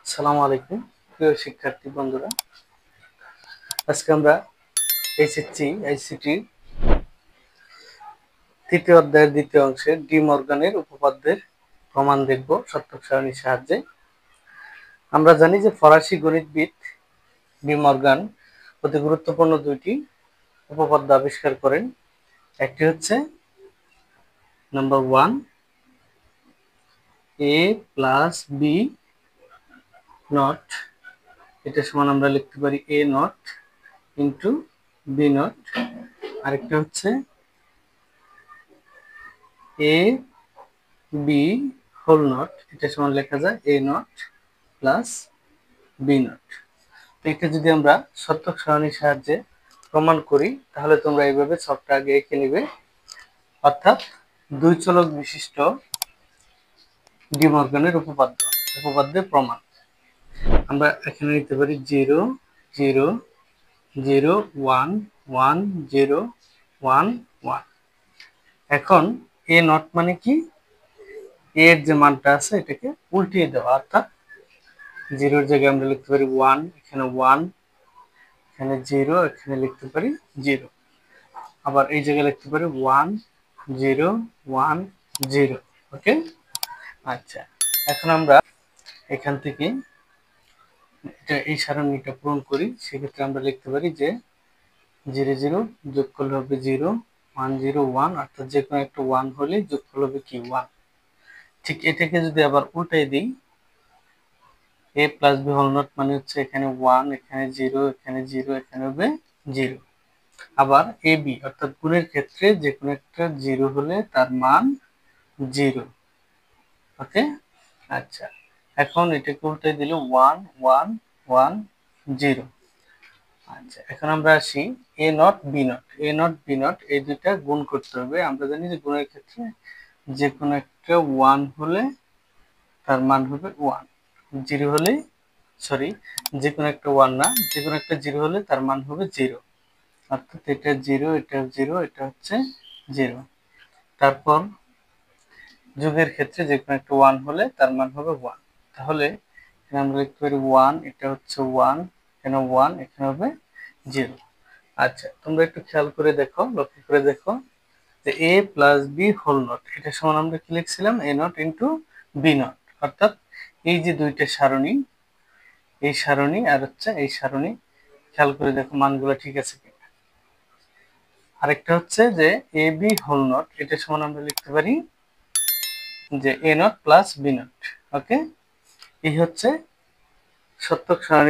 আসসালামু আলাইকুম প্রিয় শিক্ষার্থী বন্ধুরা, আজকে আমরা এইচএসসি আইসিটি তৃতীয় অধ্যায়ের দ্বিতীয় অংশে ডি মর্গানের উপপাদ্যের প্রমাণ দেখব সত্যক সারণীর সাহায্যে। আমরা জানি যে ফরাসি গণিতবিদ ডি মর্গান অতি গুরুত্বপূর্ণ দুইটি উপপাদ্য আবিষ্কার করেন। একটি হচ্ছে number 1 a plus B not, এটা সমান আমরা লিখতে পারি a not into B not. আরেকটা হচ্ছে a বি হোল নট, এটা সমান লেখা যায় a not plus B not. এটা যদি আমরা সত্যক সারণীর সাহায্যে প্রমাণ করি তাহলে তোমরা এইভাবে ছকটা আগে এঁকে নিবে, অর্থাৎ দুই চলক বিশিষ্ট ডি মর্গানের উপপাদ্যের প্রমাণ। আমরা এখানে নিতে পারি 0 0 0 1 1 0 1 1। এখন এ নট মানে কি, এর যে মানটা আছে এটাকে উল্টিয়ে দেওয়া, অর্থাৎ 0 এর জায়গায় আমরা লিখতে পারি 1, এখানে 1, এখানে 0, এখানে লিখতে পারি 0, আবার এই জায়গায় লিখতে পারি 1 0 1 0। ওকে, আচ্ছা, এখন আমরা এখান থেকে এই সারণীটা পূরণ করি। সেক্ষেত্রে আমরা লিখতে পারি যে 0 0 যোগ করলে হবে 0, 1 0 1, অর্থাৎ যে কোনো একটা 1 হলে যোগ করলে হবে কি 1। ঠিক এটাকে যদি আবার উল্টাই দিই, a plus B whole not মানে হচ্ছে এখানে 1, এখানে 0, এখানে 0, এখানে হবে 0। আবার এ বি অর্থাৎ গুণের ক্ষেত্রে যে কোনো একটা 0 হলে তার মান 0। ওকে, আচ্ছা, এখন এটাকে উল্টাই দিলে 1 1 1 0। আচ্ছা, এখন আমরা আসি A not B not. A not B not এই দুইটা গুণ করতে হবে। আমরা জানি যে গুণের ক্ষেত্রে যে কোনো একটা 1 হলে তার মান হবে 1, 0 হলে যে কোনো একটা 1 না, যে কোনো একটা 0 হলে তার মান হবে 0, অর্থাৎ এটা 0, এটা 0, এটা হচ্ছে 0। তারপর যোগের ক্ষেত্রে যে কোনো একটা 1 হলে তার মান হবে 1, তাহলে এখানে আমরা লিখতে পারি 1, এটা হচ্ছে 1, এখানে 1, এখানে হবে 0। আচ্ছা, তোমরা একটু খেয়াল করে দেখো, লক্ষ্য করে দেখো যে a plus B whole not এটা সমান আমরা কি লিখছিলাম, a not into B not, অর্থাৎ এই যে দুইটা সারণী, এই সারণী আর হচ্ছে এই সারণী, খেয়াল করে দেখো মানগুলো ঠিক আছে কিনা। আরেকটা হচ্ছে যে এ বি হোল নট এটা সমান আমরা লিখতে পারি যে এ নট প্লাস বি নট। ওকে, এই হচ্ছে সত্যক সারণী।